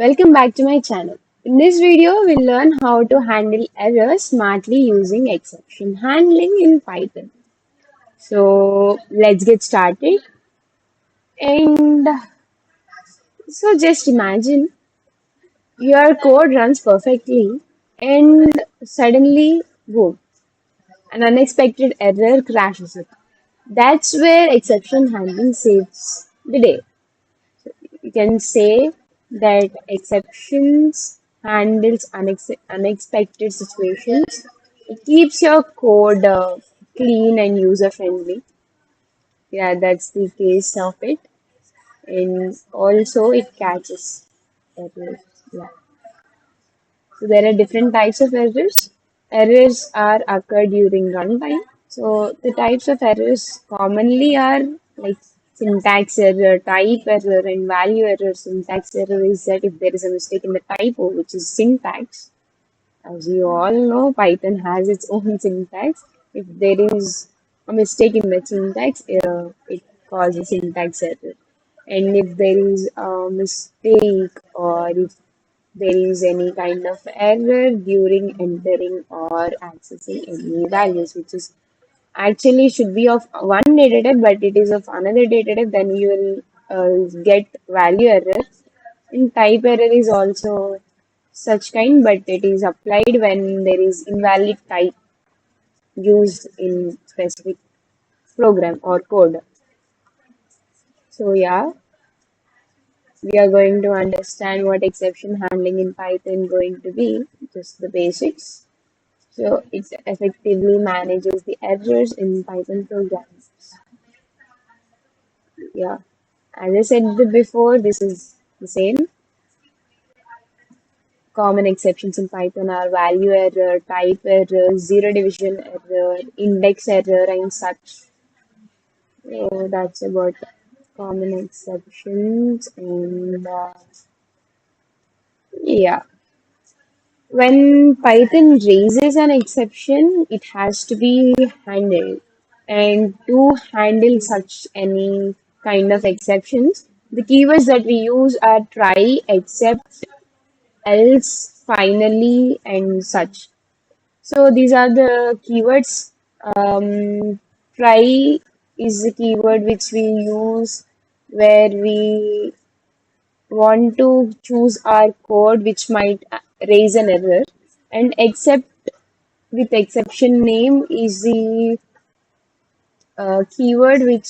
Welcome back to my channel. In this video, we'll learn how to handle errors smartly using exception handling in Python. So let's get started. And just imagine your code runs perfectly and suddenly, boom, an unexpected error crashes it. That's where exception handling saves the day. You can say that exceptions handles unexpected situations. It keeps your code clean and user friendly. Yeah, that's the case of it. And also it catches errors. Yeah. So there are different types of errors. Errors are occur during runtime. So the types of errors commonly are like syntax error, type error, and value error. Syntax error is that if there is a mistake in the typo, which is syntax. As you all know, Python has its own syntax. If there is a mistake in the syntax, it causes syntax error. And if there is a mistake or if there is any kind of error during entering or accessing any values, which is actually should be of one data type, but it is of another data type, then you will get value error. And type error is also such kind, but it is applied when there is invalid type used in specific program or code. So yeah, we are going to understand what exception handling in Python going to be, just the basics. So it effectively manages the errors in Python programs. Yeah, as I said before, this is the same. Common exceptions in Python are value error, type error, zero division error, index error, and such. So that's about common exceptions. And yeah, when Python raises an exception, it has to be handled. And to handle such any kind of exceptions, the keywords that we use are try, except, else, finally, and such. So these are the keywords. Try is the keyword which we use where we want to choose our code which might raise an error, and except with exception name is the keyword which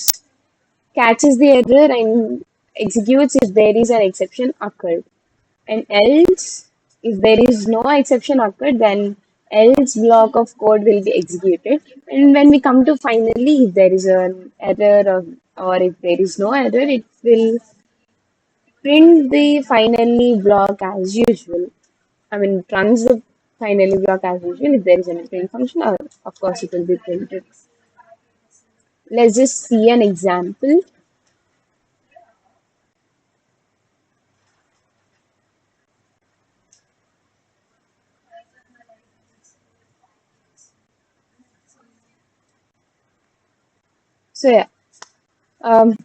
catches the error and executes if there is an exception occurred. And else, if there is no exception occurred, then else block of code will be executed. And when we come to finally, if there is an error or if there is no error, it will print the finally block as usual. I mean, it runs the finally block as usual. If there is any print function, of course, it will be printed. Let's just see an example. So yeah, um,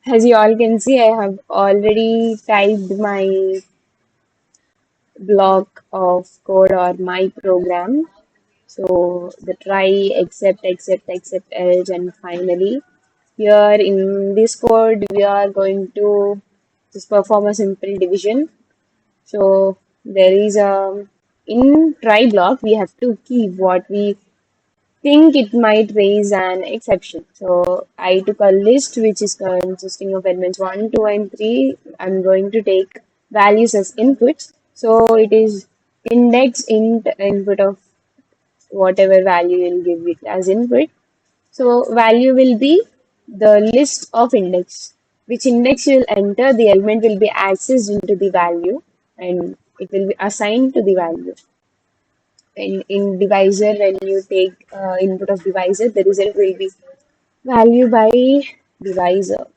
as you all can see, I have already typed my block of code or my program. So the try, except, else, and finally, here in this code, we are going to just perform a simple division. So there is a in try block, we have to keep what we think it might raise an exception. So I took a list which is consisting of elements 1, 2, and 3. I'm going to take values as inputs. So it is index int input of whatever value you'll give it as input. So value will be the list of index. Which index you will enter, the element will be accessed into the value and it will be assigned to the value. In divisor, when you take input of divisor, the result will be value by divisor.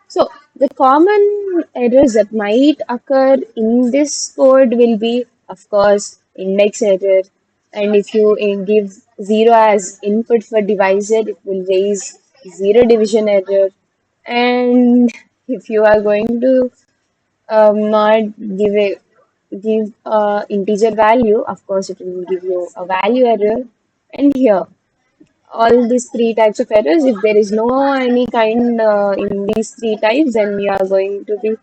So the common errors that might occur in this code will be, of course, index error. And if you give 0 as input for divisor, it will raise zero division error. And if you are going to not give a integer value. Of course, it will give you a value error. And here, all these three types of errors, if there is no any kind in these three types, then you are going to be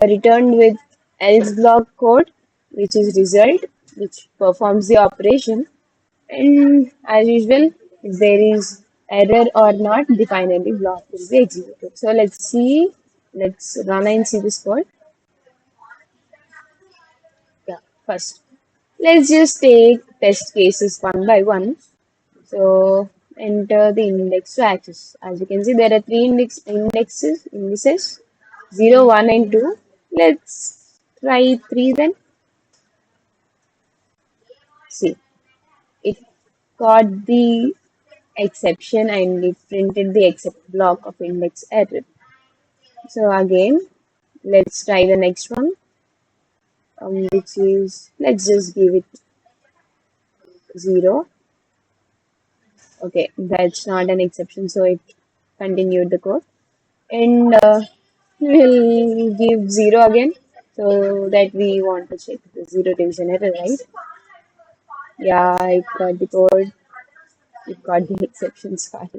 returned with else block code, which is result, which performs the operation. And as usual, if there is error or not, the finally block will be executed. So let's see, let's run and see this code. Yeah, first, let's just take test cases one by one. So enter the index to access. As you can see, there are three indices, 0, 1, and 2. Let's try 3 then. See, it got the exception and it printed the except block of index error. So again, let's try the next one, which is, let's just give it 0. Okay, that's not an exception, so it continued the code. And we'll give 0 again, so that we want to check the 0 division error, right? Yeah, it got the code, it got the exceptions file.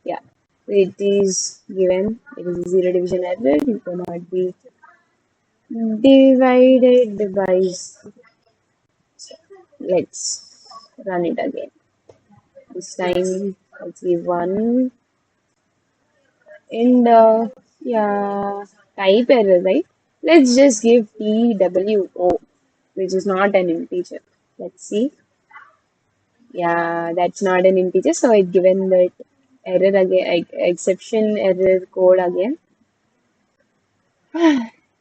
Yeah, it is given, it is a 0 division error, you cannot be divided by. Let's run it again. This time, let's give 1. And yeah, type error, right? Let's just give TWO, which is not an integer. Let's see. Yeah, that's not an integer, so it given that error again, exception error code again.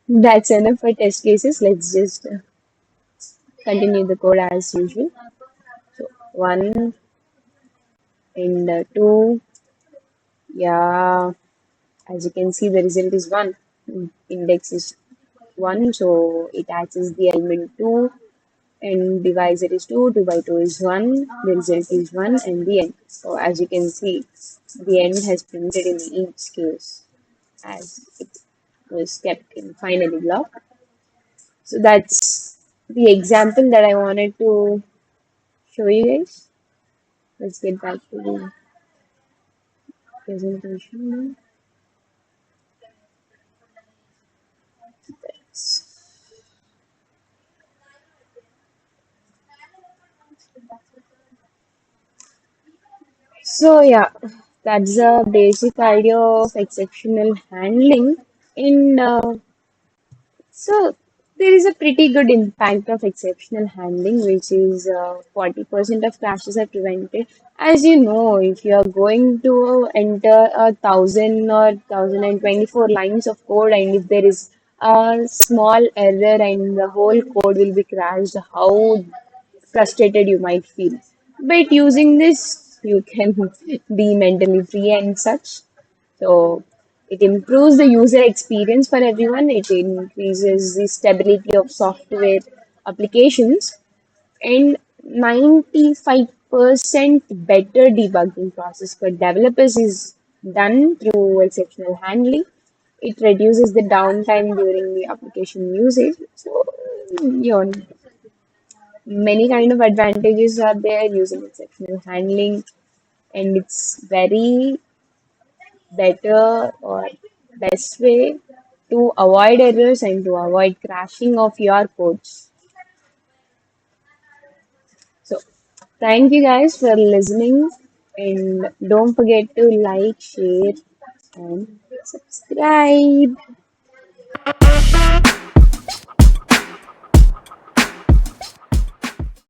That's enough for test cases. Let's just continue the code as usual. So 1 and 2. Yeah, as you can see, the result is 1. Index is 1, so it accesses the element 2, and divisor is 2, 2 by 2 is 1, the result is 1, and the end. So as you can see, the end has printed in each case as it was kept in finally block. So that's the example that I wanted to show you guys. Let's get back to the presentation. So yeah, that's the basic idea of exceptional handling. And so there is a pretty good impact of exceptional handling, which is 40% of crashes are prevented. As you know, if you are going to enter 1,000 or 1,024 lines of code, and if there is a small error and the whole code will be crashed, how frustrated you might feel. But using this, you can be mentally free and such. So it improves the user experience for everyone. It increases the stability of software applications, and 95% better debugging process for developers is done through exceptional handling. It reduces the downtime during the application usage. So, you know, many kind of advantages are there using exceptional handling, and it's very better or best way to avoid errors and to avoid crashing of your codes. So thank you guys for listening, and don't forget to like, share, and subscribe.